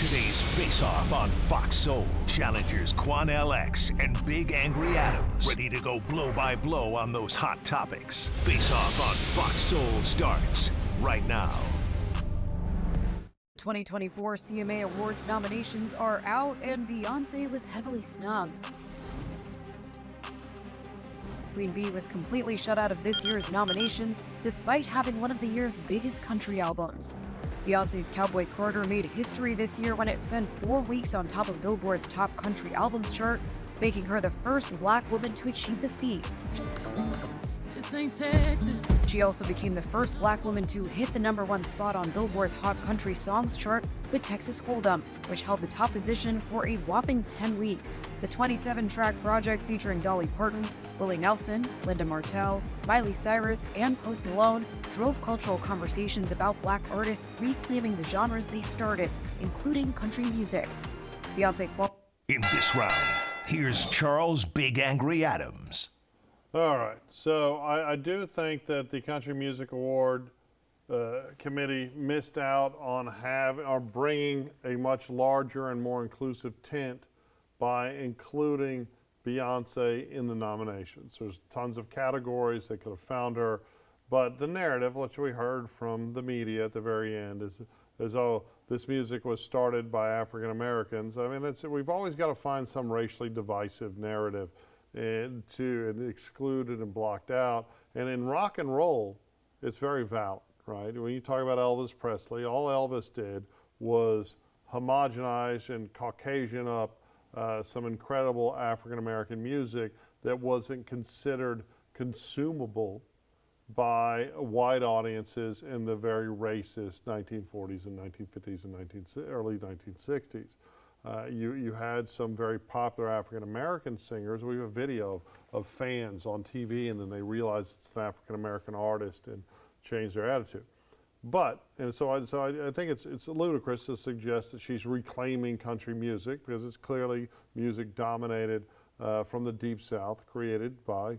Today's face-off on Fox Soul. Challengers Quan LX and Big Angry Adams. Ready to go blow by blow on those hot topics. Face-off on Fox Soul starts right now. 2024 CMA Awards nominations are out, and Beyonce was heavily snubbed. Queen Bee was completely shut out of this year's nominations, despite having one of the year's biggest country albums. Beyonce's Cowboy Carter made history this year when it spent 4 weeks on top of Billboard's top country albums chart, making her the first Black woman to achieve the feat. This ain't Texas. She also became the first Black woman to hit the #1 spot on Billboard's Hot Country Songs chart with Texas Hold'em, which held the top position for a whopping 10 weeks. The 27-track project featuring Dolly Parton, Willie Nelson, Linda Martell, Miley Cyrus, and Post Malone drove cultural conversations about Black artists reclaiming the genres they started, including country music. Beyonce In this round, here's Charles Big Angry Adams. All right, so I do think that the Country Music Award Committee missed out on bringing a much larger and more inclusive tent by including Beyonce in the nominations. There's tons of categories they could have found her, but the narrative, which we heard from the media at the very end, is oh, this music was started by African Americans. I mean, we've always got to find some racially divisive narrative and excluded and blocked out. And in rock and roll, it's very valid, right? When you talk about Elvis Presley, all Elvis did was homogenize and Caucasian up some incredible African American music that wasn't considered consumable by white audiences in the very racist 1940s and 1950s and early 1960s. You had some very popular African American singers. We have a video of fans on TV, and then they realize it's an African American artist and change their attitude. So I think it's ludicrous to suggest that she's reclaiming country music, because it's clearly music dominated from the Deep South, created by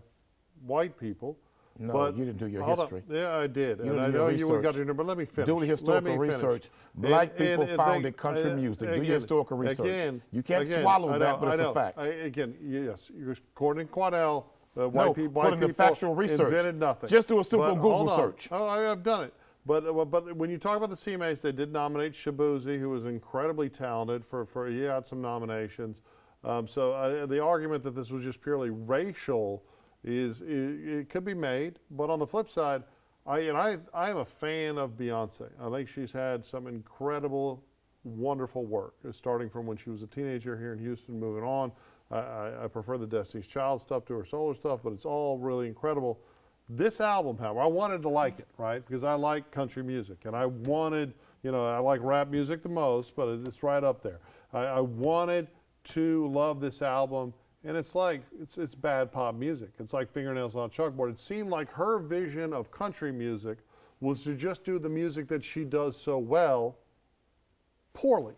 white people. No, but you didn't do your history. Yeah, I did. You and I know you got your number. Let me finish. Do the historical research. Black people founded country music. Do your historical research. You can't swallow that, but it's a fact. Yes, according to Quadell, white people factual research. Invented nothing. Just do a simple Google search. Oh, I've done it. But when you talk about the CMAs, they did nominate Shabuzi, who was incredibly talented. He had some nominations. So the argument that this was just purely racial it could be made, but on the flip side, I am a fan of Beyonce. I think she's had some incredible, wonderful work, starting from when she was a teenager here in Houston, moving on. I prefer the Destiny's Child stuff to her solo stuff, but it's all really incredible. This album, however, I wanted to like it, right? Because I like country music, and I wanted, I like rap music the most, but it's right up there. I wanted to love this album. And it's like, it's bad pop music. It's like fingernails on a chalkboard. It seemed like her vision of country music was to just do the music that she does so well, poorly,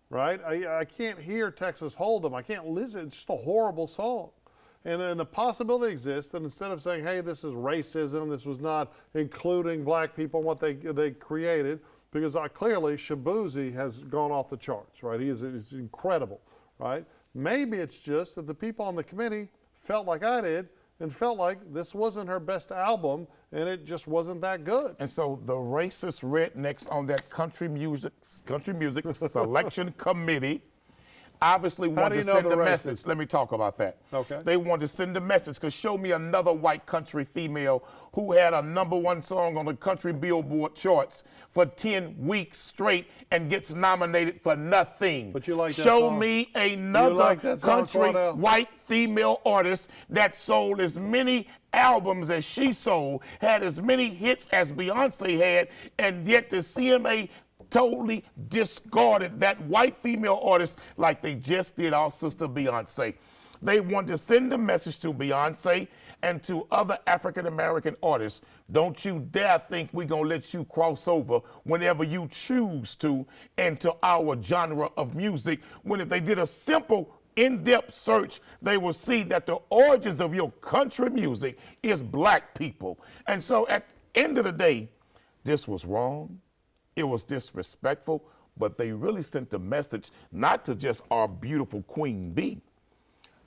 right? I can't hear Texas Hold'em. I can't listen. It's just a horrible song. And then the possibility exists that instead of saying, hey, this is racism, this was not including black people and what they created, because clearly Shabuzi has gone off the charts, right? He's incredible, right? Maybe it's just that the people on the committee felt like I did and felt like this wasn't her best album and it just wasn't that good. And so the racist rednecks on that country music selection committee obviously wanted to send a message. Let me talk about that. Okay. They wanted to send a message, because show me another white country female who had a #1 song on the country Billboard charts for 10 weeks straight and gets nominated for nothing. But you like that Show song. me another country song, white female artist that sold as many albums as she sold, had as many hits as Beyonce had, and yet the CMA totally discarded that white female artist like they just did our sister Beyonce. They want to send a message to Beyonce and to other African American artists. Don't you dare think we're gonna let you cross over whenever you choose to into our genre of music, when if they did a simple in-depth search, they will see that the origins of your country music is black people. And so at the end of the day, this was wrong. It was disrespectful, but they really sent the message not to just our beautiful Queen Bee.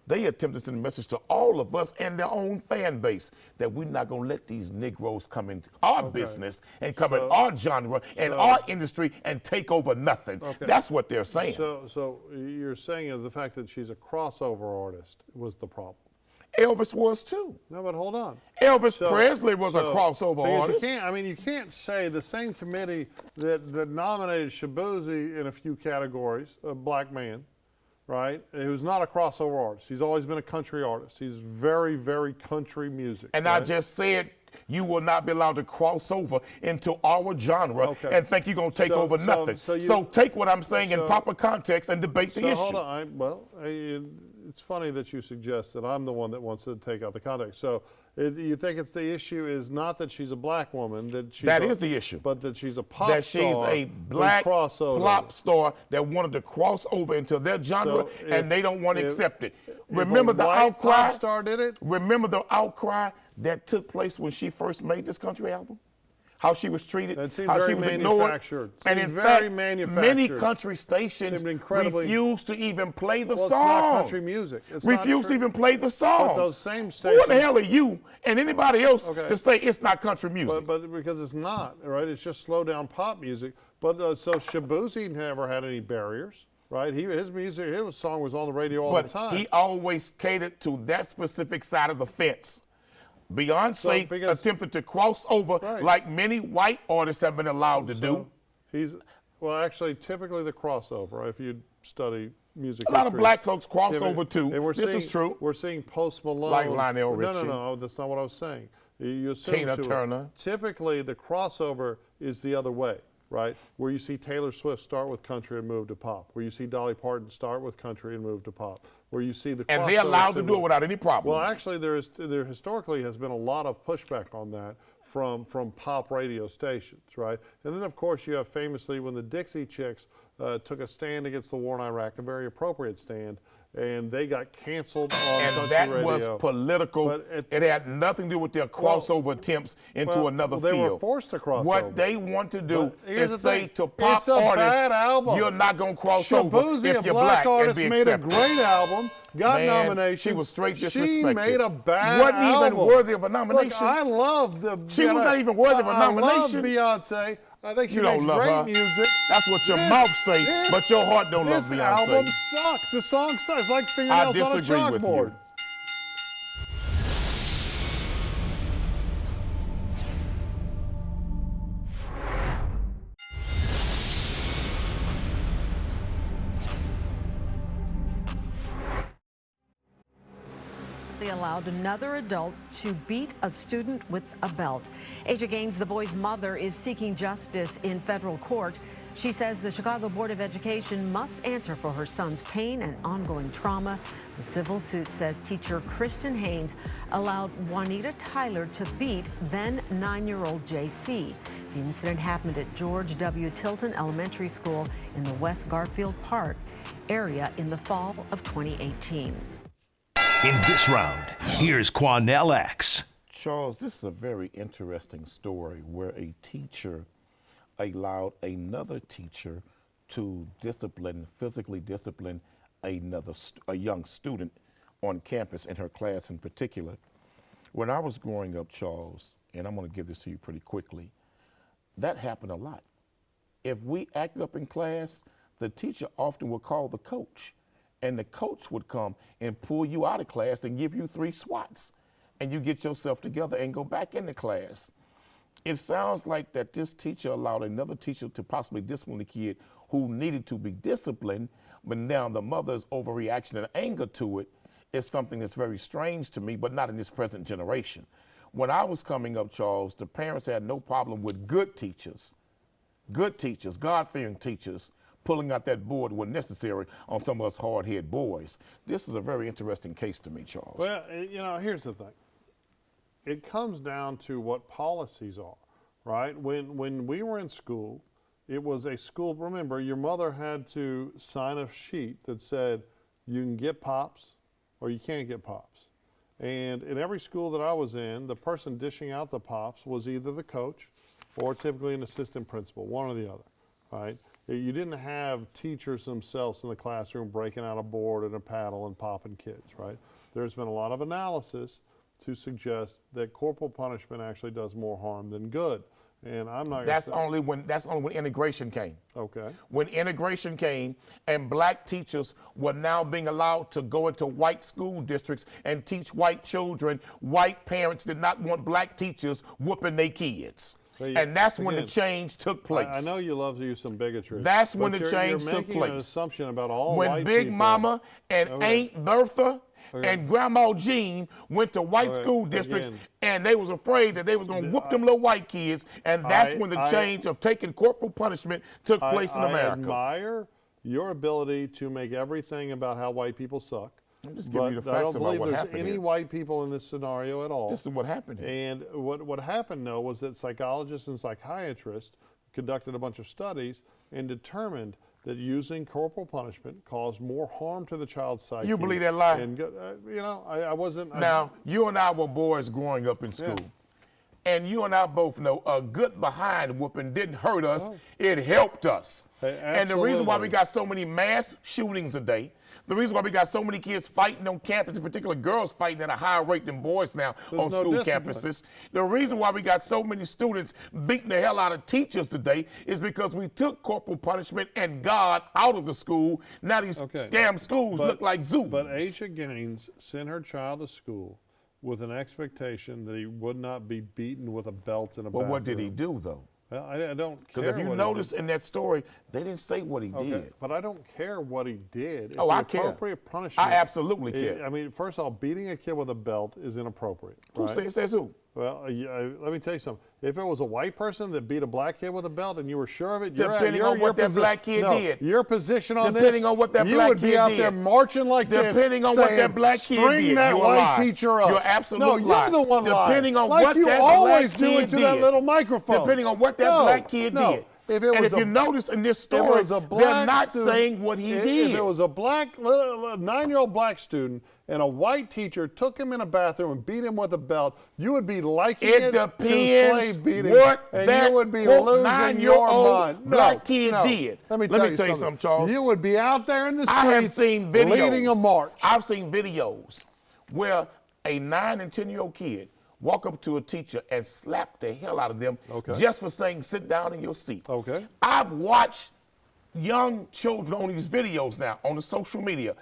They attempted to send a message to all of us and their own fan base that we're not going to let these Negroes come into our business and come in our genre and our industry and take over nothing. That's what they're saying. So you're saying the fact that she's a crossover artist was the problem. Elvis was too. No, but hold on. Elvis Presley was a crossover artist. You can't say the same committee that nominated Shabuzi in a few categories, a black man, right, who's not a crossover artist. He's always been a country artist. He's very, very country music. And right? I just said you will not be allowed to cross over into our genre and think you're going to take over nothing. So take what I'm saying in proper context and debate the issue. Hold on. It's funny that you suggest that I'm the one that wants to take out the context. So you think it's the issue is not that she's a black woman, that is the issue, but that she's a pop that star. That she's a black pop star that wanted to cross over into their genre, and they don't want to accept it. Remember the outcry? Pop star did it? Remember the outcry that took place when she first made this country album? How she was treated, how she was ignored. And in fact, many country stations refused to even play the song. It's not country music. Refused to even play the song. But those same stations. Who the hell are you and anybody else to say it's not country music? But because it's not, right? It's just slow down pop music. But so Shabuzi never had any barriers. Right, his song was on the radio all the time. But he always catered to that specific side of the fence. Beyonce attempted to cross over like many white artists have been allowed to do. Actually, typically the crossover, if you study music history. A lot of black folks cross over too. This is true. We're seeing Post Malone. Like Lionel Richie. No, that's not what I was saying. You assume Tina Turner. Typically, the crossover is the other way. Right, where you see Taylor Swift start with country and move to pop, where you see Dolly Parton start with country and move to pop, where you see the and they're allowed to do it without any problems. Well, actually, there historically has been a lot of pushback on that from pop radio stations, right? And then of course you have famously when the Dixie Chicks took a stand against the war in Iraq, a very appropriate stand. And they got canceled on country radio. And that was political. It had nothing to do with their crossover attempts into another field. They were forced to cross over. What they want to do is say to pop artists, you're not going to cross over if you're black and be accepted. Made a great album, got nominations. She was straight disrespected. She made a bad album. Wasn't even worthy of a nomination. Look, I love She was not even worthy of a nomination. I love Beyonce. I think she makes don't love great her. Music. That's what your mouth say, but your heart don't love Beyonce. This album sucked. The song sucks. It's like fingernails on a chalkboard. They allowed another adult to beat a student with a belt. Asia Gaines, the boy's mother, is seeking justice in federal court. She says the Chicago Board of Education must answer for her son's pain and ongoing trauma. The civil suit says teacher Kristen Haynes allowed Juanita Tyler to beat then 9-year-old JC. The incident happened at George W. Tilton Elementary School in the West Garfield Park area in the fall of 2018. In this round, here's Quanell X. Charles, this is a very interesting story where a teacher allowed another teacher to physically discipline a young student on campus, in her class in particular. When I was growing up, Charles, and I'm going to give this to you pretty quickly, that happened a lot. If we acted up in class, the teacher often would call the coach, and the coach would come and pull you out of class and give you 3 swats, and you get yourself together and go back into class. It sounds like that this teacher allowed another teacher to possibly discipline the kid who needed to be disciplined, but now the mother's overreaction and anger to it is something that's very strange to me, but not in this present generation. When I was coming up, Charles, the parents had no problem with good teachers, God-fearing teachers, pulling out that board when necessary on some of us hard-headed boys. This is a very interesting case to me, Charles. Well, here's the thing. It comes down to what policies are, right? When we were in school, it was a school, remember, your mother had to sign a sheet that said you can get pops or you can't get pops. And in every school that I was in, the person dishing out the pops was either the coach or typically an assistant principal, one or the other, right? You didn't have teachers themselves in the classroom breaking out a board and a paddle and popping kids, right? There's been a lot of analysis to suggest that corporal punishment actually does more harm than good. And I'm not. That's only when integration came. Okay. When integration came and black teachers were now being allowed to go into white school districts and teach white children, white parents did not want black teachers whooping their kids. And that's when the change took place. I know you love to use some bigotry. That's when the change took place. You're making an assumption about all when white Big people. Mama and Aunt Bertha and Grandma Jean went to white school districts, and they was afraid that they was going to whoop them little white kids, and that's when the change of taking corporal punishment took place in America. I admire your ability to make everything about how white people suck. I'm just giving you the facts I don't believe about what there's happened any here. white people in this scenario at all. This is what happened here. And what happened, though, was that psychologists and psychiatrists conducted a bunch of studies and determined that using corporal punishment caused more harm to the child's psyche. You believe that lie? And, you know, I wasn't. Now, you and I were boys growing up in school. And you and I both know a good behind whooping didn't hurt us, it helped us. Hey, and the reason why we got so many mass shootings today, the reason why we got so many kids fighting on campus, in particular girls fighting at a higher rate than boys now on school campuses. The reason why we got so many students beating the hell out of teachers today is because we took corporal punishment and God out of the school. Now these scam schools look like zoos. But Asia Gaines sent her child to school with an expectation that he would not be beaten with a belt and a bathroom. What did he do, though? Well, I don't care. Because if you notice in that story, they didn't say what he did. But I don't care what he did. Oh, I care. Appropriate punishment. I absolutely care. I mean, first of all, beating a kid with a belt is inappropriate. Who says who? Well, let me tell you something. If it was a white person that beat a black kid with a belt and you were sure of it, depending on what that black kid did. Your position on depending on what that black kid did. You would be out there marching like this. Depending on what that black kid did. String that white teacher up. You're absolutely No, you're the one lying. Depending on like what you that always black do kid into did. that little microphone. Depending on what that black kid did. If you notice in this story, they're not saying what he did. If it was a black, 9-year-old black student and a white teacher took him in a bathroom and beat him with a belt, you would be liking it to slave beating, what and that you would be losing your mind. Black kid did. Let me tell you something, Charles. You would be out there in the streets I have seen videos, leading a march. I've seen videos where a 9 and 10-year-old kid walk up to a teacher and slap the hell out of them just for saying, sit down in your seat. I've watched young children on these videos now on the social media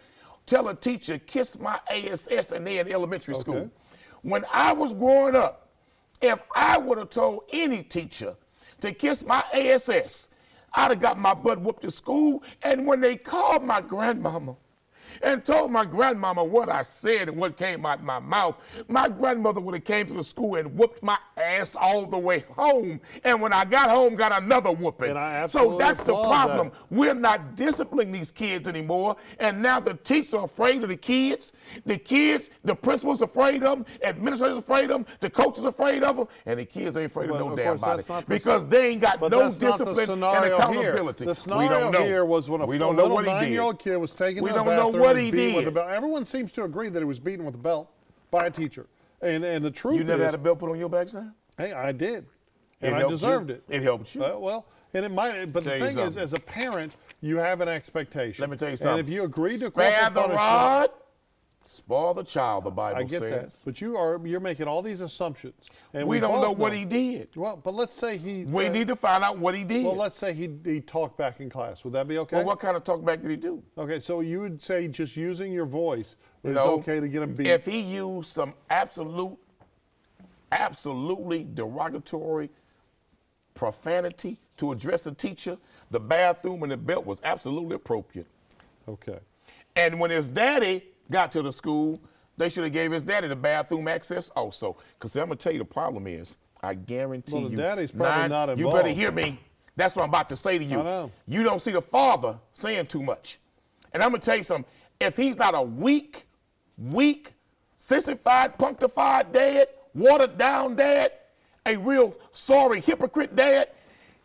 tell a teacher, kiss my ASS, and they're in elementary school. When I was growing up, if I would have told any teacher to kiss my ASS, I'd have got my butt whooped at school. And when they called my grandmama and told my grandmama what I said and what came out my mouth, my grandmother would have came to the school and whooped my ass all the way home. And when I got home, got another whooping. And I absolutely so that's the problem. That. We're not disciplining these kids anymore. And now the teachers are afraid of the kids. The principal's afraid of them. Administrators afraid of them. The coaches afraid of them. And the kids ain't afraid of no damn body. Because they ain't got no discipline and accountability. The scenario here was when a little 9-year-old kid was taken to the bathroom and beat with a belt. Everyone seems to agree that he was beaten with a belt by a teacher. And the truth is... You never had a belt put on your backside? Hey, I did. And I deserved it. It helped you. Well, and it might, but the thing is, as a parent, you have an expectation. Let me tell you something. And if you agree to spare the rod, spoil the child, the Bible says. I get that. But you're making all these assumptions. And we don't know what he did. Well, but let's say we need to find out what he did. Well, let's say he talked back in class. Would that be okay? Well, what kind of talk back did he do? Okay, so you would say just using your voice is okay to get him beat. If he used some absolutely derogatory profanity to address a teacher, the bathroom and the belt was absolutely appropriate. Okay. And when his daddy got to the school, they should have gave his daddy the bathroom access also. Because I'm going to tell you the problem is, I guarantee you. Well, the daddy's probably not involved. You better hear me. That's what I'm about to say to you. I know. You don't see the father saying too much. And I'm going to tell you something. If he's not a weak, sissified, punctified dad, watered down dad, a real sorry hypocrite dad,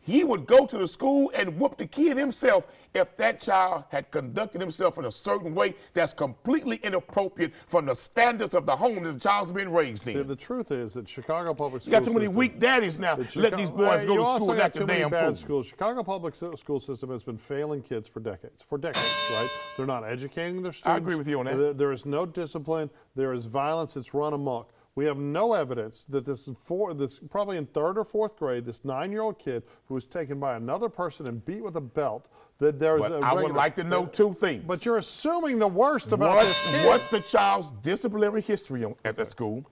he would go to the school and whoop the kid himself if that child had conducted himself in a certain way that's completely inappropriate from the standards of the home that the child's been raised in. See, the truth is that Chicago public You school got too many system, weak daddies now letting these boys go to school and act a damn fool. schools. Chicago public school system has been failing kids for decades, right? They're not educating their students. I agree with you on that. There is no discipline. There is violence. It's run amok. We have no evidence that this probably in 3rd or 4th grade, this 9-year-old kid who was taken by another person and beat with a belt, that there's But I would like to know 2 things. But you're assuming the worst about this kid. What's the child's disciplinary history at that school?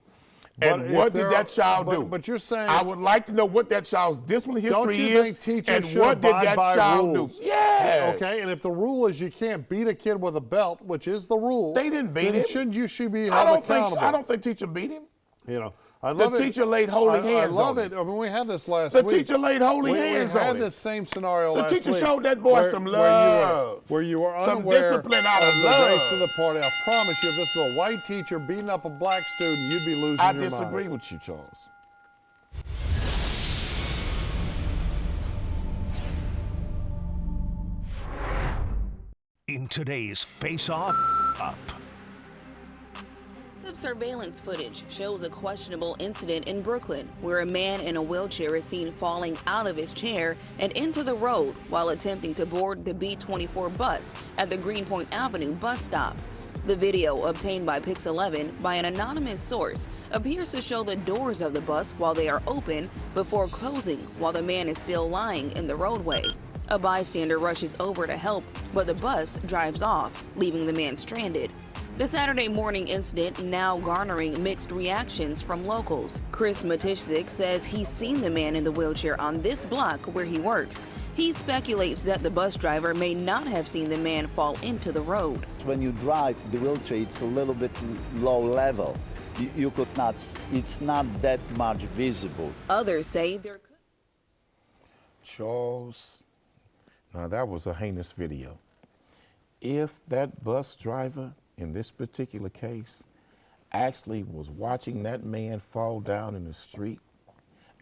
But And what did that child do? But you're saying, I would like to know what that child's disciplinary don't history you is, think teachers and should what did abide that by child rules? do? Yes. Okay, and if the rule is you can't beat a kid with a belt, which is the rule, They didn't beat then him. shouldn't you should be I held don't accountable? I don't think teacher beat him. You know, I The love it. teacher laid holy hands I love on it. him. I mean, we had this last The week. teacher laid holy hands we on had him. this same scenario The last teacher week. showed that boy some love. Where you were Some unaware discipline out of the love. race of the party. I promise you, if this was a white teacher beating up a black student, you'd be losing I your disagree mind. with you, Charles. In today's Face Off, Up. Surveillance footage shows a questionable incident in Brooklyn where a man in a wheelchair is seen falling out of his chair and into the road while attempting to board the B-24 bus at the Greenpoint Avenue bus stop. The video, obtained by Pix 11 by an anonymous source, appears to show the doors of the bus while they are open before closing while the man is still lying in the roadway. A bystander rushes over to help, but the bus drives off, leaving the man stranded. The Saturday morning incident now garnering mixed reactions from locals. Chris Matishzik says he's seen the man in the wheelchair on this block where he works. He speculates that the bus driver may not have seen the man fall into the road. When you drive the wheelchair, it's a little bit low level. You could not, it's not that much visible. Others say there could. Charles, now that was a heinous video. If that bus driver in this particular case actually was watching that man fall down in the street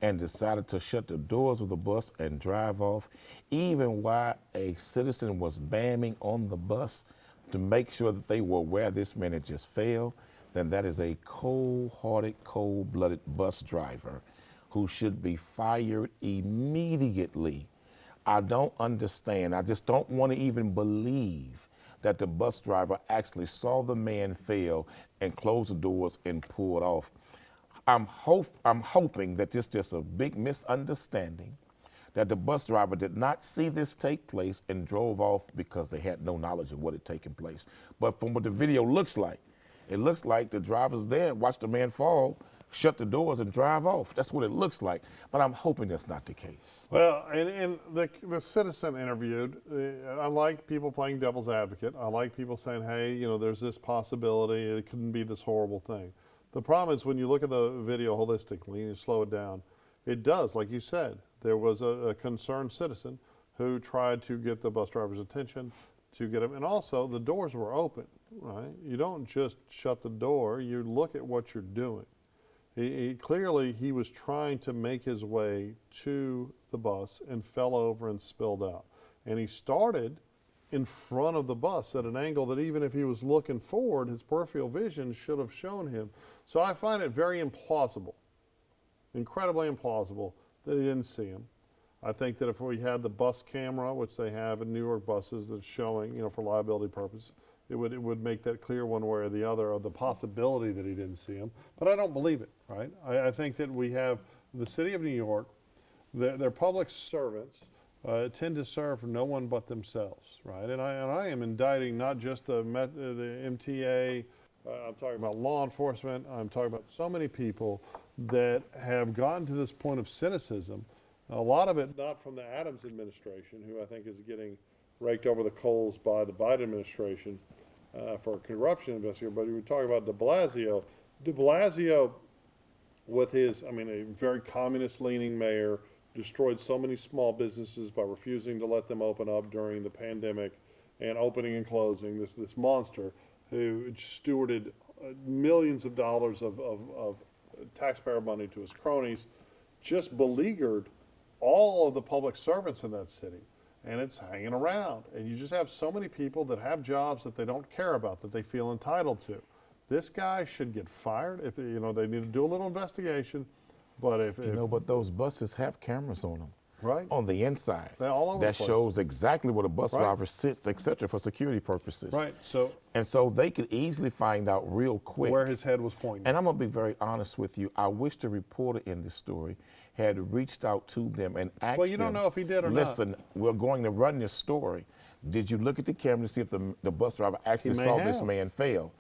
and decided to shut the doors of the bus and drive off, even while a citizen was bamming on the bus to make sure that they were aware this man had just failed, then that is a cold-hearted, cold-blooded bus driver who should be fired immediately. I don't understand. I just don't want to even believe that the bus driver actually saw the man fail and closed the doors and pulled off. I'm hoping that this is just a big misunderstanding, that the bus driver did not see this take place and drove off because they had no knowledge of what had taken place. But from what the video looks like, it looks like the driver's there, watched the man fall, shut the doors and drive off. That's what it looks like, but I'm hoping that's not the case. Well, and the citizen interviewed, I like people playing devil's advocate. I like people saying, hey, you know, there's this possibility, it couldn't be this horrible thing. The problem is when you look at the video holistically and you slow it down, it does, like you said, there was a concerned citizen who tried to get the bus driver's attention to get him, and also the doors were open, right? You don't just shut the door, you look at what you're doing. Clearly, he was trying to make his way to the bus and fell over and spilled out. And he started in front of the bus at an angle that even if he was looking forward, his peripheral vision should have shown him. So I find it very implausible, incredibly implausible, that he didn't see him. I think that if we had the bus camera, which they have in New York buses that's showing, you know, for liability purposes, it would make that clear one way or the other of the possibility that he didn't see him. But I don't believe it, right? I think that we have the city of New York, their public servants tend to serve no one but themselves, right? And I am indicting not just the MTA, I'm talking about law enforcement, I'm talking about so many people that have gotten to this point of cynicism. A lot of it not from the Adams administration, who I think is getting raked over the coals by the Biden administration for a corruption investigation, but we were talking about de Blasio. De Blasio, with his, I mean, a very communist-leaning mayor, destroyed so many small businesses by refusing to let them open up during the pandemic and opening and closing. This monster who stewarded millions of dollars of taxpayer money to his cronies, just beleaguered all of the public servants in that city. and it's hanging around. And you just have so many people that have jobs that they don't care about, that they feel entitled to. This guy should get fired. If they need to do a little investigation, but but those buses have cameras on them. Right. On the inside. They're all over the that place. shows exactly where the bus Right. driver sits, etc., for security purposes. Right. So they could easily find out real quick where his head was pointing. And I'm gonna be very honest with you. I wish the reporter in this story had reached out to them and asked them. Well, you don't know if he did or not. Listen, we're going to run this story. Did you look at the camera to see if the bus driver actually saw this man fail?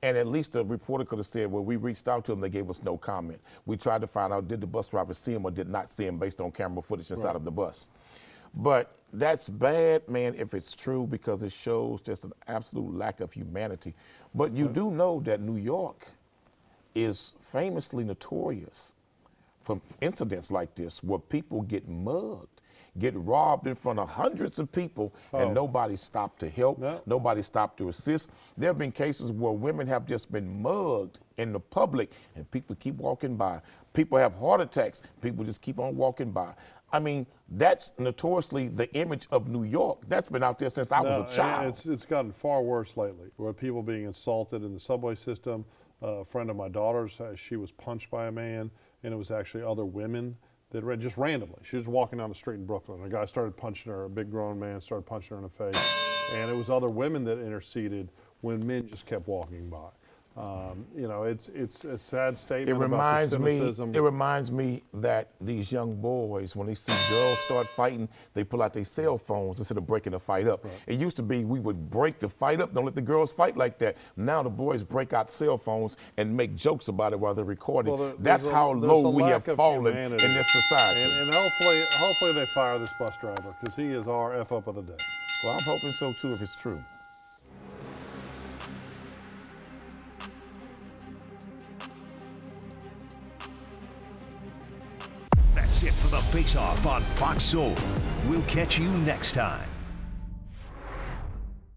And at least the reporter could have said, well, we reached out to them, they gave us no comment. We tried to find out, did the bus driver see him or did not see him based on camera footage inside of the bus. But that's bad, man, if it's true, because it shows just an absolute lack of humanity. But you do know that New York is famously notorious for incidents like this where people get mugged, get robbed in front of hundreds of people, and nobody stopped to help, nobody stopped to assist. There have been cases where women have just been mugged in the public and people keep walking by. People have heart attacks, people just keep on walking by. I mean, that's notoriously the image of New York. That's been out there since I was a child. It's gotten far worse lately, where people being assaulted in the subway system. A friend of my daughter's, she was punched by a man, and it was actually other women that just randomly. She was walking down the street in Brooklyn. A guy started punching her, a big grown man started punching her in the face. And it was other women that interceded when men just kept walking by. It's a sad statement about the cynicism. It reminds me that these young boys, when they see girls start fighting, they pull out their cell phones instead of breaking the fight up. Right. It used to be we would break the fight up, don't let the girls fight like that. Now the boys break out cell phones and make jokes about it while they're recording. Well, that's how low we have fallen in this society. And hopefully they fire this bus driver, because he is our F up of the day. Well, I'm hoping so too, if it's true. That's it for the Face Off on Fox Soul. We'll catch you next time.